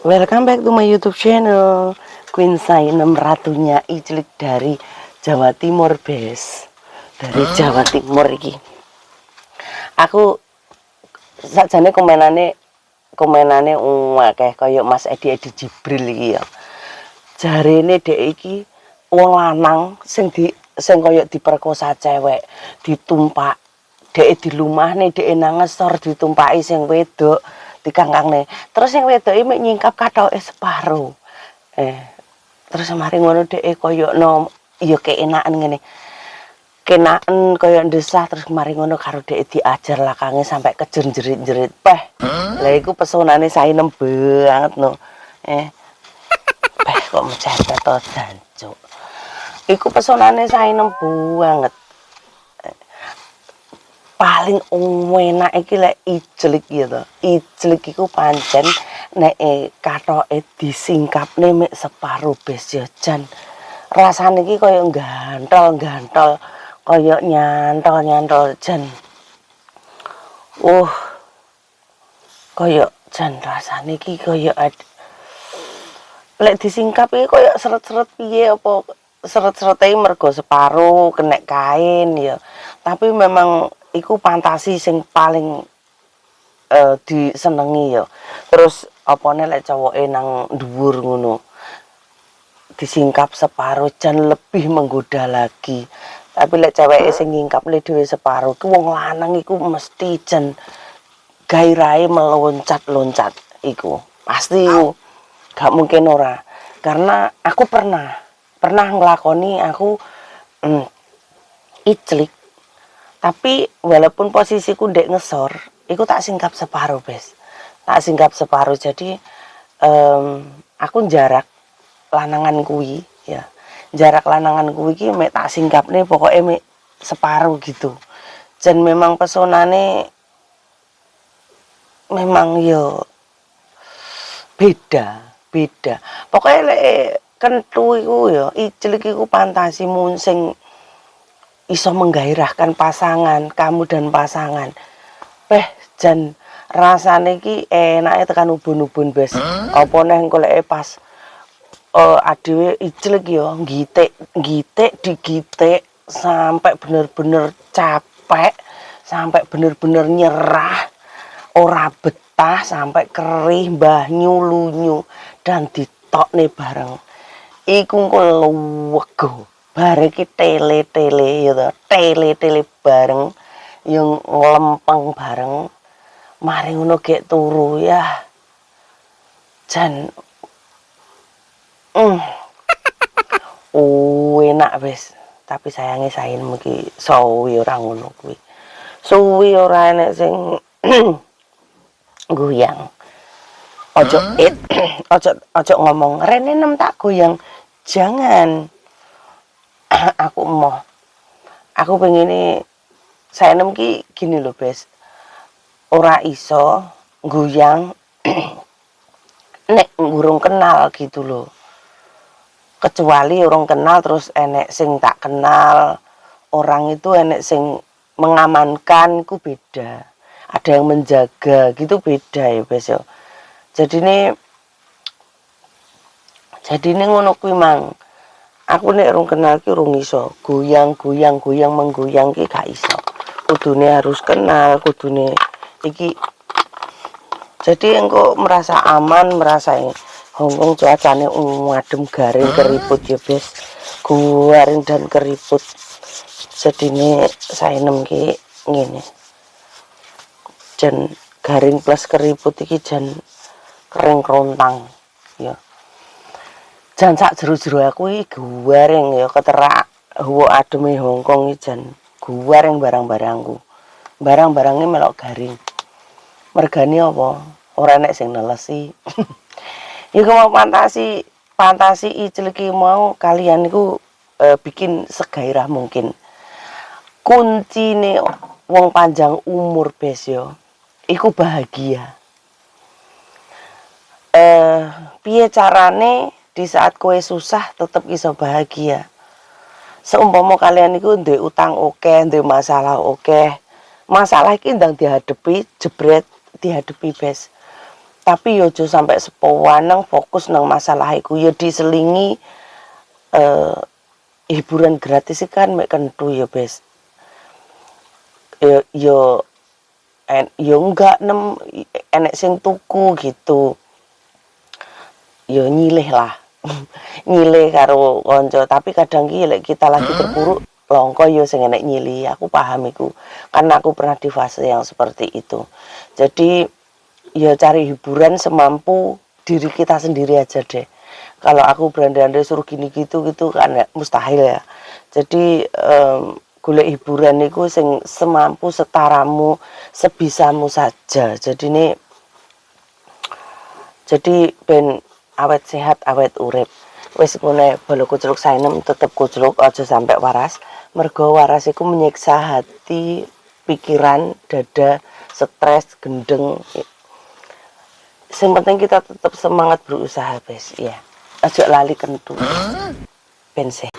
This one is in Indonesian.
Welcome back to my YouTube channel. Queen Sainem ratunya Iclik dari Jawa Timur, Bes. Dari Jawa Timur iki. Aku sakjane komenane akeh kaya Mas Edi Jibril iki ya. Jarene dhek iki wong lanang sing kaya diperkosa cewek, ditumpak. Dhek dilumahne, dhek nang ngesor ditumpaki sing wedok. Dikangkangne. Terus sing wedoke mek nyingkap kathoke separo. Terus mari ngono dhek koyokno ya keenaken ngene. Kenaken kaya ndesah terus mari ngono karo dhek diajar lakange sampai kejer jerit-jerit. Peh. Lah iku pesonane Sainem banget no. Peh kok mencet to jancuk. Iku pesonane Sainem banget. Paling enak iki lek Iclik ya to. Iclik iku pancen nek kathoke disingkapne mek separo bes ya jan. Rasane iki kaya gantol-gantol, kaya nyantol-nyantol jan. Kaya jan rasane iki kaya lek disingkap iki kaya seret-seret piye apa seret-serete mergo separo kenek kain ya. Tapi memang iku fantasi sing paling disenengi ya. Terus apane lek cowoke nang dhuwur ngono. Disingkap separo jan lebih menggoda lagi. Tapi lek ceweke sing ngingkapne dhewe separo ku wong lanang iku mesti jan gairahe meloncat-loncat iku. Pasti gak mungkin ora. Karena aku pernah nglakoni aku Iclik. Tapi walaupun posisiku ndek ngesor, iku tak singkap separo, Bes. Tak singkap separo. Jadi aku jarak lanangan kuwi ya. Jarak lanangan kuwi iki mek tak singkapne pokoke mek separo gitu. Jan memang pesonane memang yo beda. Pokoke lek kentu iku ya, Iclik iku fantasimu sing iso menggairahkan pasangan, kamu dan pasangan. Jan rasane iki enake tekan ubun-ubun, Bes. Apa neh engko lek pas adewe Iclik ya gitik digitik sampai bener-bener capek, sampai bener-bener nyerah, ora betah sampai kerih, banyu, lunyu dan ditokne bareng. Iku engko luwego. Bare iki tele-tele ya to, tele-tele bareng yang lempeng bareng. Mari ngono gek turu ya. Jan enak wis. Tapi sayange Sainem iki suwi ora ngono kuwi. Suwi ora enek sing goyang. Ojo ngomong Rene nem tak goyang. Jangan. Aku pengen Sainem ki gini loh, Bes. Ora iso goyang nek ngurung kenal gitu loh. Kecuali orang kenal terus enek sing tak kenal. Orang itu enek sing mengamankan ku beda. Ada yang menjaga gitu beda ya, Bes ya. Jadi ini ngono kuwi mang. Aku nek urung kenal ki urung iso goyang menggoyang ki gak iso. Kudune harus kenal, kudune iki. Jadi engko merasa aman, merasa Hongkong cuacane adem garing keriput ya, Bes. Garing dan keriput. Jadi ini Sainem ki ngene. Jan garing plus keriput iki jan kering kerontang ya. Jan sak jero-jero aku iki garing ya keterak hawa ademe Hongkong iki jan garing barang-barangku. Barang-barangnya melok garing. Mergane apa? Ora nek sing nelesi. Iku mau fantasi Iclik mau kalian iku bikin segairah mungkin. Kuncine wong panjang umur, Bes yo. Iku bahagia. Piye carane di saat kowe susah tetep iso bahagia. Seumpama kalian iku ndek utang akeh, ndek masalah akeh. Masalah iki ndang dihadapi, jebret dihadapi, Bes. tapi yo aja sampai sepowanang fokus nang masalah iku, ya diselingi hiburan gratis kan mek kentu ya bes, yo yo enggak enek sing tuku gitu, yo nyilih lah. Nyilih karo konco, tapi kadang ki lek kita lagi terpuruk longko yo sing enek nyilih. Aku paham iku karena aku pernah di fase yang seperti itu. Jadi ya cari hiburan semampu diri kita sendiri aja deh. Kalau aku berandai-andai suruh gini gitu kan ya, mustahil ya. Jadi golek hiburan niku sing semampu setaramu, sebisamu saja. Jadi ben awet sehat, awet urip. Wis ngene bala kucluk saenem tetep kucluk aja sampai waras. Mergo waras iku menyiksa hati, pikiran, dada, stres, gendeng. Sing penting kita tetap semangat berusaha, bes. Ya. Aja lali kentu. Ben sehat.